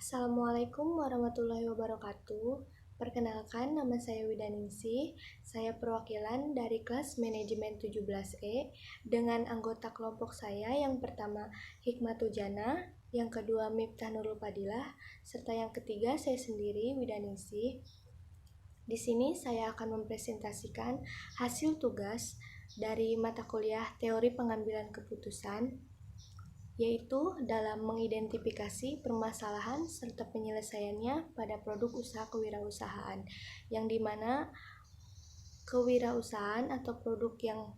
Assalamualaikum warahmatullahi wabarakatuh. Perkenalkan, nama saya Widaningsih. Saya perwakilan dari kelas manajemen 17E dengan anggota kelompok saya yang pertama Hikmatujana, yang kedua Miftah Nurul Fadilah, serta yang ketiga saya sendiri Widaningsih. Di sini saya akan mempresentasikan hasil tugas dari mata kuliah Teori Pengambilan Keputusan, yaitu dalam mengidentifikasi permasalahan serta penyelesaiannya pada produk usaha kewirausahaan, yang dimana kewirausahaan atau produk yang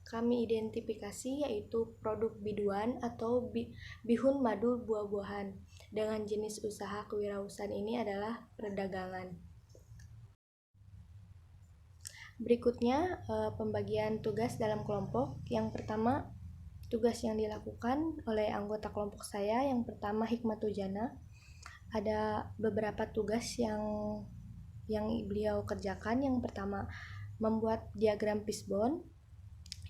kami identifikasi yaitu produk biduan atau bihun madu buah-buahan. Dengan jenis usaha kewirausahaan ini adalah perdagangan. Berikutnya pembagian tugas dalam kelompok. Yang pertama, tugas yang dilakukan oleh anggota kelompok saya yang pertama Hikmatujana. Ada beberapa tugas yang beliau kerjakan. Yang pertama, membuat diagram fishbone.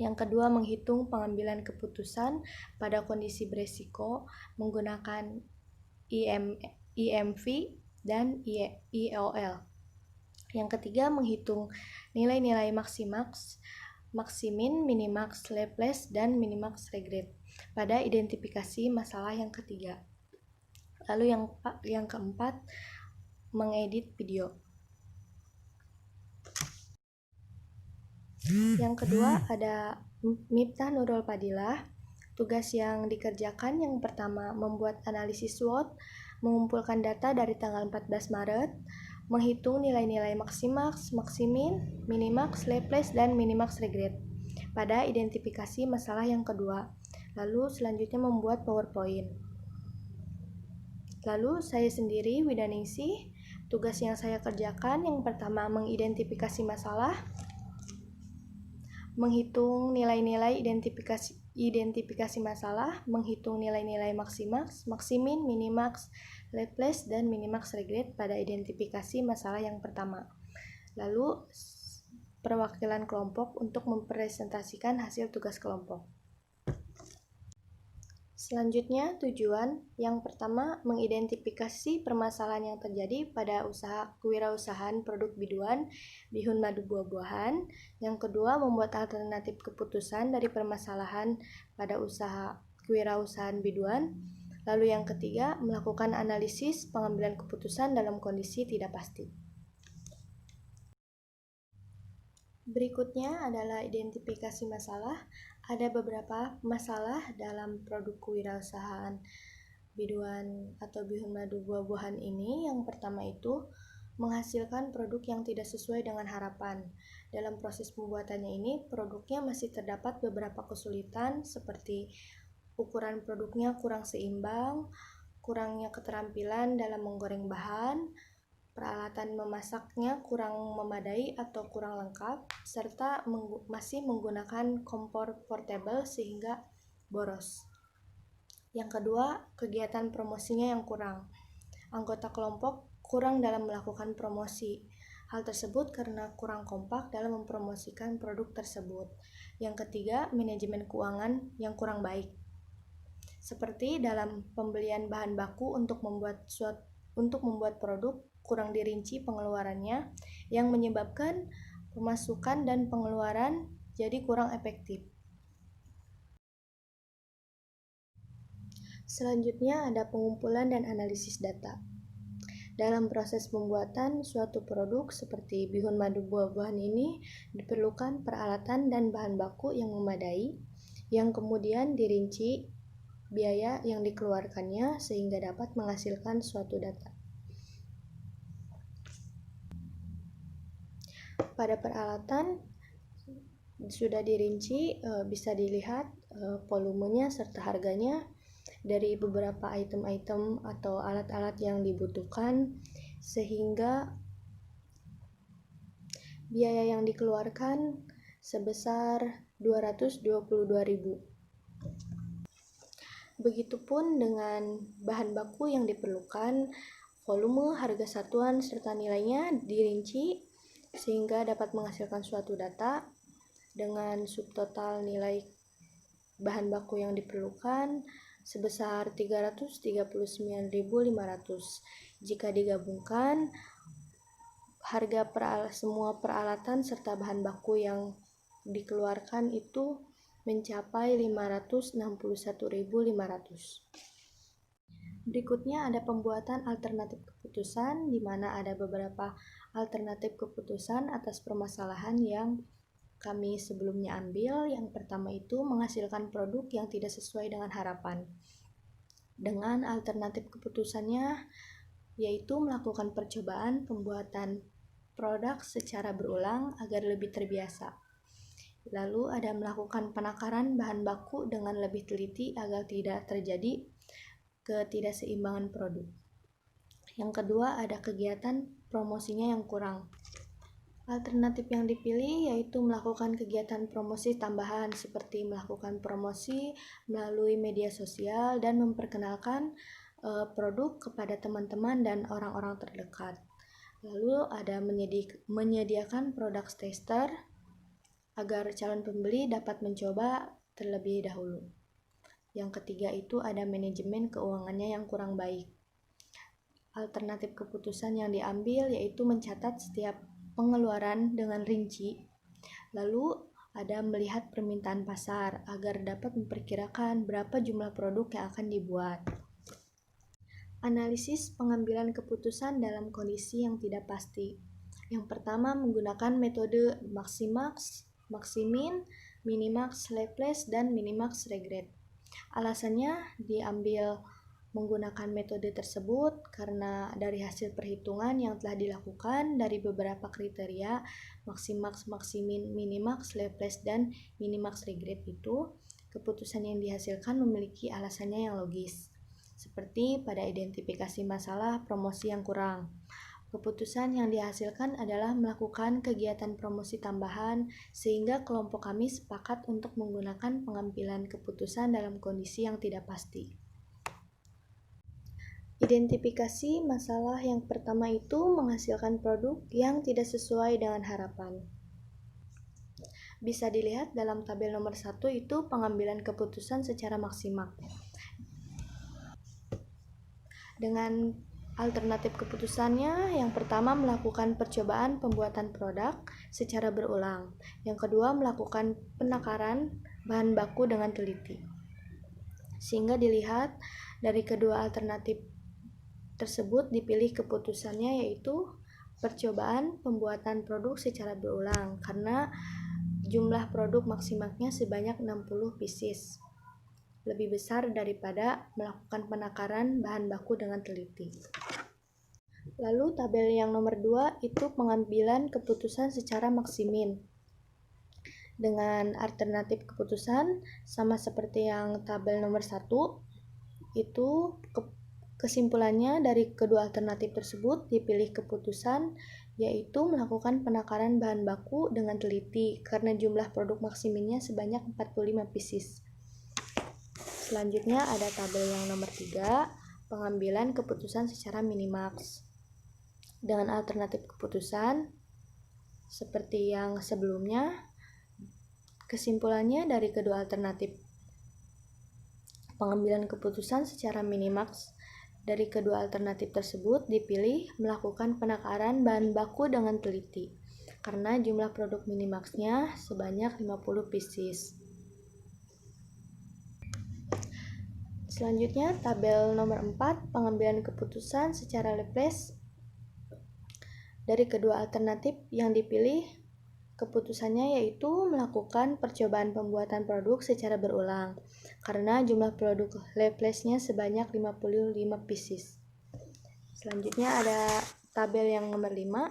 Yang kedua, menghitung pengambilan keputusan pada kondisi beresiko menggunakan IMV dan IOL. Yang ketiga, menghitung nilai-nilai maksimin, minimax, Laplace, dan minimax regret pada identifikasi masalah yang ketiga. Lalu yang keempat, mengedit video. Yang kedua ada Miftah Nurul Fadilah. Tugas yang dikerjakan yang pertama, membuat analisis SWOT, mengumpulkan data dari tanggal 14 Maret, menghitung nilai-nilai maksimin, minimax, Laplace, dan minimax regret pada identifikasi masalah yang kedua. Lalu selanjutnya membuat PowerPoint. Lalu saya sendiri Widaningsih, tugas yang saya kerjakan yang pertama, mengidentifikasi masalah, menghitung nilai-nilai identifikasi masalah, menghitung nilai-nilai maksimin, minimax, Laplace, dan minimax regret pada identifikasi masalah yang pertama. Lalu perwakilan kelompok untuk mempresentasikan hasil tugas kelompok. Selanjutnya tujuan. Yang pertama, mengidentifikasi permasalahan yang terjadi pada usaha kewirausahaan produk biduan, bihun madu buah-buahan. Yang kedua, membuat alternatif keputusan dari permasalahan pada usaha kewirausahaan biduan. Lalu yang ketiga, melakukan analisis pengambilan keputusan dalam kondisi tidak pasti. Berikutnya adalah identifikasi masalah. Ada beberapa masalah dalam produk kewirausahaan biduan atau bihun madu buah-buahan ini. Yang pertama itu, menghasilkan produk yang tidak sesuai dengan harapan. Dalam proses pembuatannya ini, produknya masih terdapat beberapa kesulitan seperti ukuran produknya kurang seimbang, kurangnya keterampilan dalam menggoreng bahan, peralatan memasaknya kurang memadai atau kurang lengkap, serta masih menggunakan kompor portable sehingga boros. Yang kedua, kegiatan promosinya yang kurang. Anggota kelompok kurang dalam melakukan promosi. Hal tersebut karena kurang kompak dalam mempromosikan produk tersebut. Yang ketiga, manajemen keuangan yang kurang baik. Seperti dalam pembelian bahan baku untuk membuat produk, kurang dirinci pengeluarannya yang menyebabkan pemasukan dan pengeluaran jadi kurang efektif. Selanjutnya ada pengumpulan dan analisis data. Dalam proses pembuatan suatu produk seperti bihun madu buah-buahan ini diperlukan peralatan dan bahan baku yang memadai, yang kemudian dirinci biaya yang dikeluarkannya sehingga dapat menghasilkan suatu data. Pada peralatan sudah dirinci, bisa dilihat volumenya serta harganya dari beberapa item-item atau alat-alat yang dibutuhkan, sehingga biaya yang dikeluarkan sebesar 222.000. Begitupun dengan bahan baku yang diperlukan, volume, harga satuan, serta nilainya dirinci sehingga dapat menghasilkan suatu data dengan subtotal nilai bahan baku yang diperlukan, sebesar 339.500. Jika digabungkan, harga semua peralatan serta bahan baku yang dikeluarkan itu mencapai 561.500. Berikutnya ada pembuatan alternatif keputusan, di mana ada beberapa alternatif keputusan atas permasalahan yang kami sebelumnya ambil. Yang pertama itu menghasilkan produk yang tidak sesuai dengan harapan. Dengan alternatif keputusannya yaitu melakukan percobaan pembuatan produk secara berulang agar lebih terbiasa. Lalu ada melakukan penakaran bahan baku dengan lebih teliti agar tidak terjadi ketidakseimbangan produk. Yang kedua ada kegiatan promosinya yang kurang. Alternatif yang dipilih yaitu melakukan kegiatan promosi tambahan seperti melakukan promosi melalui media sosial dan memperkenalkan produk kepada teman-teman dan orang-orang terdekat. Lalu ada menyediakan produk tester agar calon pembeli dapat mencoba terlebih dahulu. Yang ketiga itu ada manajemen keuangannya yang kurang baik. Alternatif keputusan yang diambil yaitu mencatat setiap pengeluaran dengan rinci. Lalu ada melihat permintaan pasar agar dapat memperkirakan berapa jumlah produk yang akan dibuat. Analisis pengambilan keputusan dalam kondisi yang tidak pasti. Yang pertama menggunakan metode maximax, maximin, minimax, Laplace, dan minimax regret. Alasannya diambil menggunakan metode tersebut karena dari hasil perhitungan yang telah dilakukan dari beberapa kriteria maximax, maximin, minimax, Laplace, dan minimax regret itu, keputusan yang dihasilkan memiliki alasannya yang logis. Seperti pada identifikasi masalah promosi yang kurang. Keputusan yang dihasilkan adalah melakukan kegiatan promosi tambahan sehingga kelompok kami sepakat untuk menggunakan pengambilan keputusan dalam kondisi yang tidak pasti. Identifikasi masalah yang pertama itu menghasilkan produk yang tidak sesuai dengan harapan. Bisa dilihat dalam tabel nomor 1 itu pengambilan keputusan secara maksimal. Dengan alternatif keputusannya, yang pertama melakukan percobaan pembuatan produk secara berulang. Yang kedua melakukan penakaran bahan baku dengan teliti. Sehingga dilihat dari kedua alternatif tersebut dipilih keputusannya yaitu percobaan pembuatan produk secara berulang karena jumlah produk maksimalnya sebanyak 60 pieces. Lebih besar daripada melakukan penakaran bahan baku dengan teliti. Lalu tabel yang nomor 2 itu pengambilan keputusan secara maksimin. Dengan alternatif keputusan sama seperti yang tabel nomor 1, itu kesimpulannya dari kedua alternatif tersebut dipilih keputusan yaitu melakukan penakaran bahan baku dengan teliti karena jumlah produk maksiminnya sebanyak 45 pieces. Selanjutnya ada tabel yang nomor 3, pengambilan keputusan secara minimax. Dengan alternatif keputusan seperti yang sebelumnya, kesimpulannya dari kedua alternatif pengambilan keputusan secara minimax dari kedua alternatif tersebut dipilih melakukan penakaran bahan baku dengan teliti karena jumlah produk minimaxnya sebanyak 50 pieces. Selanjutnya tabel nomor 4 pengambilan keputusan secara Laplace. Dari kedua alternatif yang dipilih keputusannya yaitu melakukan percobaan pembuatan produk secara berulang karena jumlah produk Laplace-nya sebanyak 55 pieces. Selanjutnya ada tabel yang nomor 5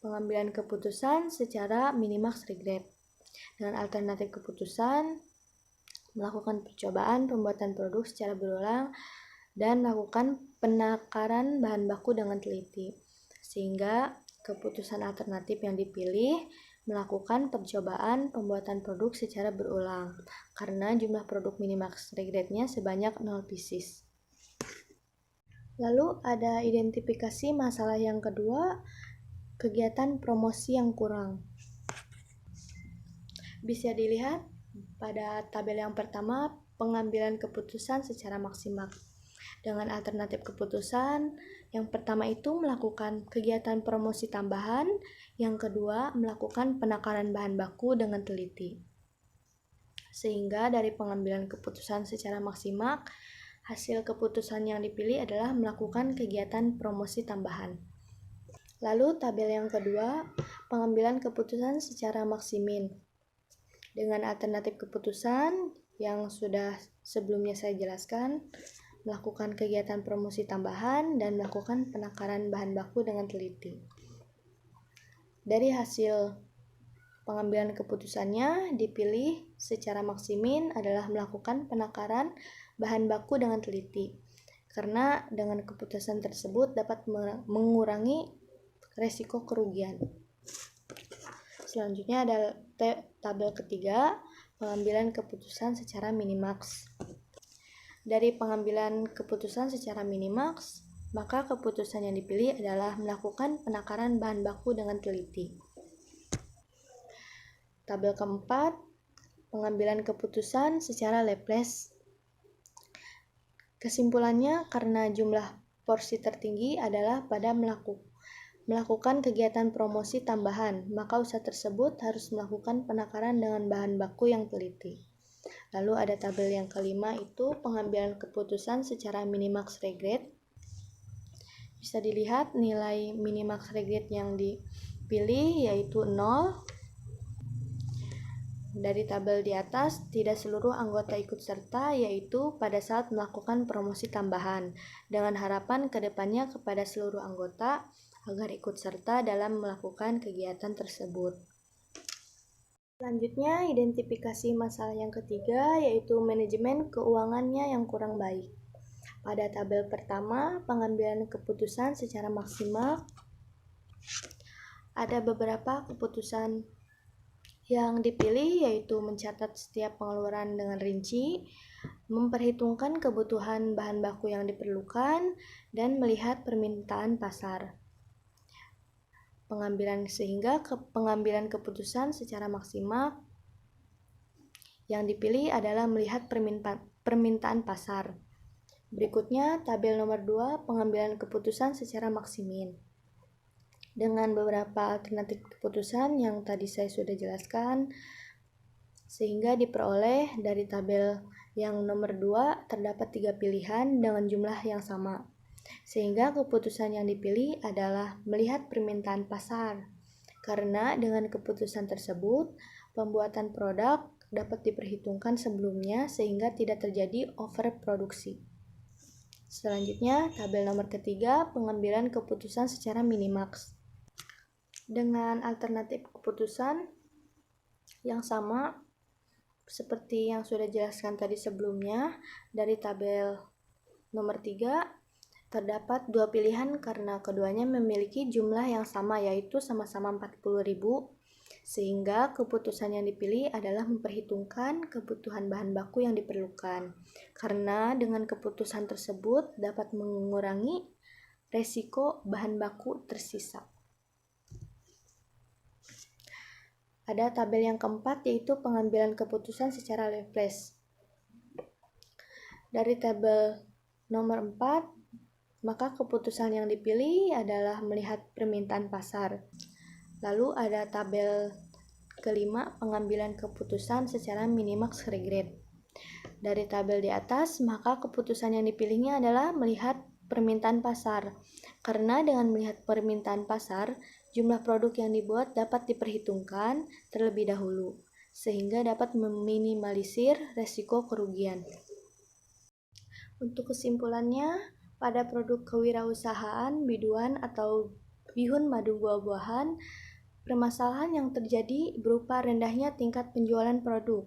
pengambilan keputusan secara minimax regret. Dengan alternatif keputusan melakukan percobaan pembuatan produk secara berulang dan melakukan penakaran bahan baku dengan teliti. Sehingga keputusan alternatif yang dipilih melakukan percobaan pembuatan produk secara berulang karena jumlah produk minimax regretnya sebanyak 0 pieces. Lalu ada identifikasi masalah yang kedua, kegiatan promosi yang kurang. Bisa dilihat pada tabel yang pertama pengambilan keputusan secara maksimal. Dengan alternatif keputusan, yang pertama itu melakukan kegiatan promosi tambahan, yang kedua melakukan penakaran bahan baku dengan teliti. Sehingga dari pengambilan keputusan secara maksimal, hasil keputusan yang dipilih adalah melakukan kegiatan promosi tambahan. Lalu tabel yang kedua, pengambilan keputusan secara maksimin. Dengan alternatif keputusan yang sudah sebelumnya saya jelaskan, melakukan kegiatan promosi tambahan dan melakukan penakaran bahan baku dengan teliti. Dari hasil pengambilan keputusannya dipilih secara maksimin adalah melakukan penakaran bahan baku dengan teliti. Karena dengan keputusan tersebut dapat mengurangi resiko kerugian. Selanjutnya ada tabel ketiga, pengambilan keputusan secara minimax. Dari pengambilan keputusan secara minimax, maka keputusan yang dipilih adalah melakukan penakaran bahan baku dengan teliti. Tabel keempat, pengambilan keputusan secara Laplace. Kesimpulannya, karena jumlah porsi tertinggi adalah pada melakukan kegiatan promosi tambahan, maka usaha tersebut harus melakukan penakaran dengan bahan baku yang teliti. Lalu ada tabel yang kelima, itu pengambilan keputusan secara minimax regret. Bisa dilihat nilai minimax regret yang dipilih yaitu 0. Dari tabel di atas, tidak seluruh anggota ikut serta, yaitu pada saat melakukan promosi tambahan, dengan harapan kedepannya kepada seluruh anggota agar ikut serta dalam melakukan kegiatan tersebut. Selanjutnya, identifikasi masalah yang ketiga, yaitu manajemen keuangannya yang kurang baik. Pada tabel pertama, pengambilan keputusan secara maksimal, ada beberapa keputusan yang dipilih, yaitu mencatat setiap pengeluaran dengan rinci, memperhitungkan kebutuhan bahan baku yang diperlukan, dan melihat permintaan pasar. Pengambilan keputusan secara maksimal yang dipilih adalah melihat permintaan pasar. Berikutnya, tabel nomor 2, pengambilan keputusan secara maksimin. Dengan beberapa alternatif keputusan yang tadi saya sudah jelaskan, sehingga diperoleh dari tabel yang nomor 2 terdapat 3 pilihan dengan jumlah yang sama. Sehingga keputusan yang dipilih adalah melihat permintaan pasar. Karena dengan keputusan tersebut, pembuatan produk dapat diperhitungkan sebelumnya sehingga tidak terjadi overproduksi. Selanjutnya, tabel nomor ketiga, pengambilan keputusan secara minimax. Dengan alternatif keputusan yang sama seperti yang sudah dijelaskan tadi sebelumnya, dari tabel nomor 3 terdapat 2 pilihan karena keduanya memiliki jumlah yang sama, yaitu sama-sama 40.000, sehingga keputusan yang dipilih adalah memperhitungkan kebutuhan bahan baku yang diperlukan. Karena dengan keputusan tersebut dapat mengurangi resiko bahan baku tersisa. Ada tabel yang keempat, yaitu pengambilan keputusan secara Laplace. Dari tabel nomor 4, maka keputusan yang dipilih adalah melihat permintaan pasar. Lalu ada tabel kelima, pengambilan keputusan secara minimax regret. Dari tabel di atas, maka keputusan yang dipilihnya adalah melihat permintaan pasar. Karena dengan melihat permintaan pasar, jumlah produk yang dibuat dapat diperhitungkan terlebih dahulu, sehingga dapat meminimalisir resiko kerugian. Untuk kesimpulannya, pada produk kewirausahaan biduan atau bihun madu buah-buahan, permasalahan yang terjadi berupa rendahnya tingkat penjualan produk.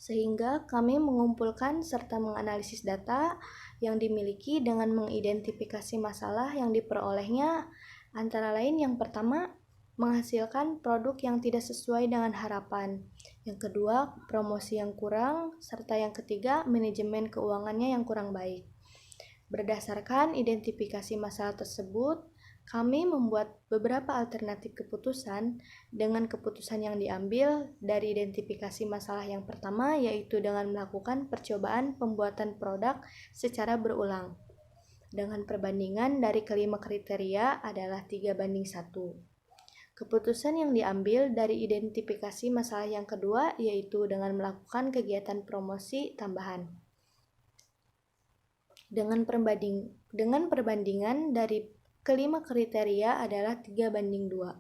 Sehingga kami mengumpulkan serta menganalisis data yang dimiliki dengan mengidentifikasi masalah yang diperolehnya, antara lain yang pertama, menghasilkan produk yang tidak sesuai dengan harapan. Yang kedua, promosi yang kurang, serta yang ketiga, manajemen keuangannya yang kurang baik. Berdasarkan identifikasi masalah tersebut, Kami membuat beberapa alternatif keputusan dengan keputusan yang diambil dari identifikasi masalah yang pertama, yaitu dengan melakukan percobaan pembuatan produk secara berulang. Dengan perbandingan dari kelima kriteria adalah 3:1. Keputusan yang diambil dari identifikasi masalah yang kedua yaitu dengan melakukan kegiatan promosi tambahan. Dengan perbandingan dari kelima kriteria adalah 3:2.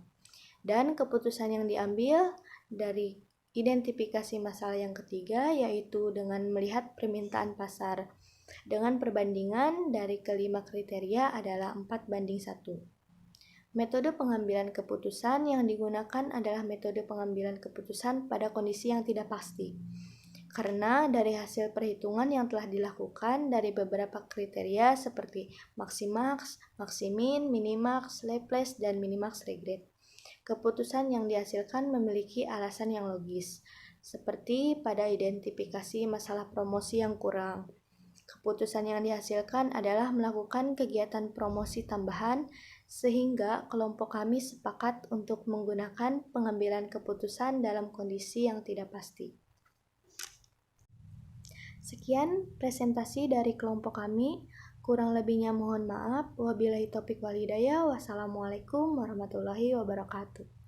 Dan keputusan yang diambil dari identifikasi masalah yang ketiga yaitu dengan melihat permintaan pasar. Dengan perbandingan dari kelima kriteria adalah 4:1. Metode pengambilan keputusan yang digunakan adalah metode pengambilan keputusan pada kondisi yang tidak pasti. Karena dari hasil perhitungan yang telah dilakukan dari beberapa kriteria seperti maximax, maximin, minimax, Laplace, dan minimax regret. Keputusan yang dihasilkan memiliki alasan yang logis, seperti pada identifikasi masalah promosi yang kurang. Keputusan yang dihasilkan adalah melakukan kegiatan promosi tambahan sehingga kelompok kami sepakat untuk menggunakan pengambilan keputusan dalam kondisi yang tidak pasti. Sekian presentasi dari kelompok kami. Kurang lebihnya mohon maaf. Wabillahi taufiq wal hidayah. Wassalamualaikum warahmatullahi wabarakatuh.